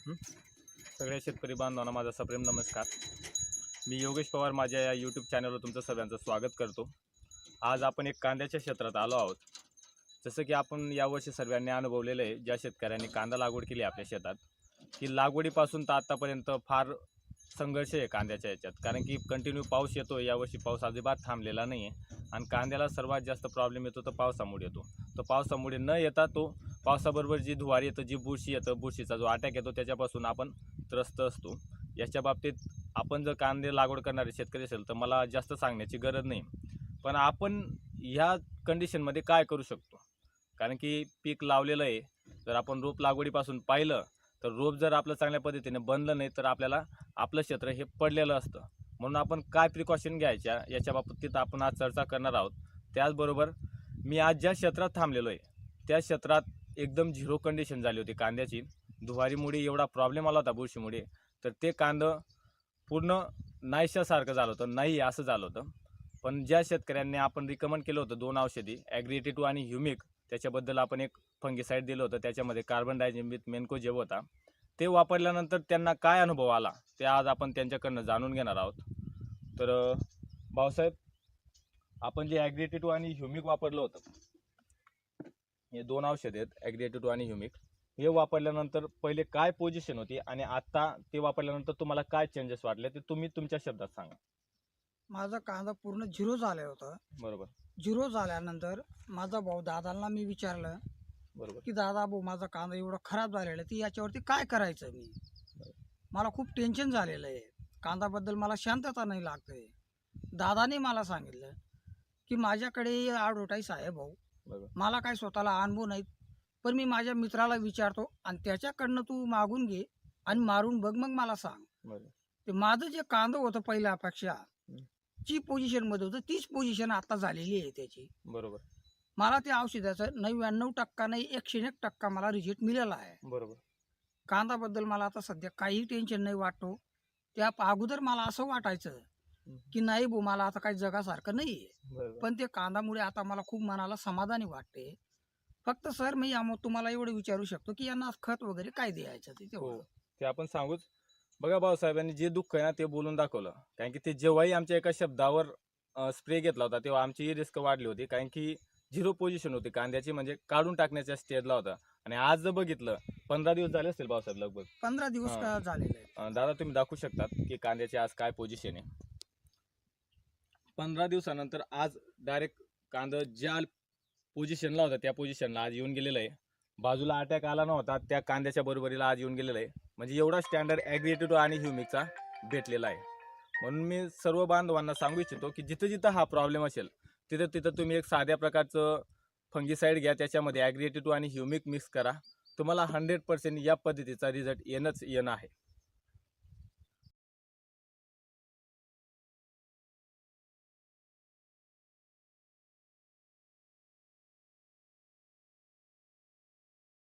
सगळ्या शेतकरी बांधवांना माझा सप्रेम नमस्कार. मी योगेश पवार माझ्या या यूट्यूब चॅनलवर तुमचं सगळ्यांचं स्वागत करतो. आज आपण एक कांद्याच्या क्षेत्रात आलो आहोत. जसं की आपण यावर्षी सर्वांनी अनुभवलेलं आहे, ज्या शेतकऱ्यांनी कांदा लागवड केली आपल्या शेतात, की लागवडीपासून तर आतापर्यंत फार संघर्ष आहे कांद्याच्या याच्यात. कारण की कंटिन्यू पाऊस येतो, यावर्षी पाऊस अजिबात थांबलेला नाही आहे आणि कांद्याला सर्वात जास्त प्रॉब्लेम येतो तो पावसामुळे येतो. तो पावसामुळे न येता तो पावसाबरोबर जी धुवारी येतं, जी बुरशी येतं, बुरशीचा जो अटॅक येतो त्याच्यापासून आपण त्रस्त असतो. याच्या बाबतीत आपण जर कांदे लागवड करणारे शेतकरी असेल तर मला जास्त सांगण्याची गरज नाही. पण आपण ह्या कंडिशनमध्ये काय करू शकतो? कारण की पीक लावलेलं आहे, जर आपण रोप लागवडीपासून पाहिलं तर रोप जर आपलं चांगल्या पद्धतीने बनलं नाही तर आपल्याला आपलं क्षेत्र हे पडलेलं असतं. म्हणून आपण काय प्रिकॉशन घ्यायच्या याच्या बाबतीत आपण आज चर्चा करणार आहोत. त्याचबरोबर मी आज ज्या क्षेत्रात थांबलेलो आहे त्या क्षेत्रात एकदम झिरो कंडिशन झाली होती कांद्याची. धुवारीमुळे एवढा प्रॉब्लेम आला होता बुरशीमुळे, तर ते कांदं पूर्ण नाहीशासारखं झालं होतं, नाही असं झालं होतं. पण ज्या शेतकऱ्यांनी आपण रिकमेंड केलं होतं 2 औषधी ॲग्री 82 आणि ह्युमिक, त्याच्याबद्दल आपण एक फंगिसाईड दिलं होतं, त्याच्यामध्ये कार्बन डायझिमिथ मेन्कोजेब होता. ते वापरल्यानंतर त्यांना काय अनुभव आला ते आज आपण त्यांच्याकडनं जाणून घेणार आहोत. तर भाऊसाहेब, आपण जे ॲग्री 82 आणि ह्युमिक वापरलं होतं, हे 2 औषध आहेत ॲग्री 82 आणि ह्युमिक, हे वापरल्यानंतर पहिले काय पोझिशन होती आणि आता ते वापरल्यानंतर तुम्हाला काय चेंजेस वाटले ते तुम्ही तुमच्या शब्दात सांगा. माझा कांदा पूर्ण झिरो झालं होतं. बरोबर. झिरो झाल्यानंतर माझा भाऊ दादांना मी विचारलं बरोबर. की दादा भाऊ माझा कांदा एवढा खराब झालेला आहे, ती याच्यावरती काय करायचं मी? मला खूप टेन्शन झालेलं आहे. कांदाबद्दल मला शांतता नाही लागते. दादाने मला सांगितलं की माझ्याकडे ॲडव्हर्टाईज आहे भाऊ, बरोबर. मला काय स्वतःला अनुभव नाहीत, पण मी माझ्या मित्राला विचारतो आणि त्याच्याकडनं तू मागून घे आणि मारून बघ, मग मला सांग. बरोबर. ते माझं जे कांदं होतं पहिल्यापेक्षा जी पोझिशनमध्ये होतं तीच पोझिशन आता झालेली आहे त्याची. बरोबर. मला त्या औषधाचं 99% नाही 101% मला रिझल्ट मिळाला आहे. बरोबर. कांदाबद्दल मला आता सध्या काही टेन्शन नाही वाटतो. त्या अगोदर मला असं वाटायचं की नाही भाऊ, मला आता काही जगासारखं नाही आहे. बरोबर. पण ते कांदामुळे आता मला खूप मनाला समाधानी वाटते. फक्त सर मी तुम्हाला एवढं विचारू शकतो की यांना खत वगैरे काय द्यायचं ते तेवढं. हो, ते आपण सांगूच. बघा भाऊसाहेबांनी जे दुःख आहे ना ते बोलून दाखवलं. कारण की ते जेव्हाही आमच्या एका शब्दावर स्प्रे घेतला होता तेव्हा आमची रिस्क वाढली होती. कारण की झिरो पोझिशन होती कांद्याची, म्हणजे काढून टाकण्याच्या स्टेजला होता. आणि आज जर बघितलं 15 दिवस झाले असतील भाऊसाहेब लगभग. 15 दिवस हां. का झालेले आहेत. दादा तुम्ही दाखवू शकतात की कांद्याची आज काय पोझिशन आहे. 15 दिवसानंतर आज डायरेक्ट कांदा ज्या पोझिशनला होता त्या पोझिशनला आज येऊन गेलेलं आहे. बाजूला अटॅक आला नव्हता त्या कांद्याच्या बरोबरीला आज येऊन गेलेलं आहे. म्हणजे एवढा स्टँडर्ड ॲग्री 82 आणि ह्युमिकचा भेटलेला आहे. म्हणून मी सर्व बांधवांना सांगू इच्छितो की जिथं जिथं हा प्रॉब्लेम असेल तिथं तिथं तुम्ही एक साध्या प्रकारचं फंगिसाईड घ्या, त्याच्यामध्ये ॲग्री 82 आणि ह्युमिक मिक्स करा. तुम्हाला 100% या पद्धतीचा रिझल्ट येणं आहे.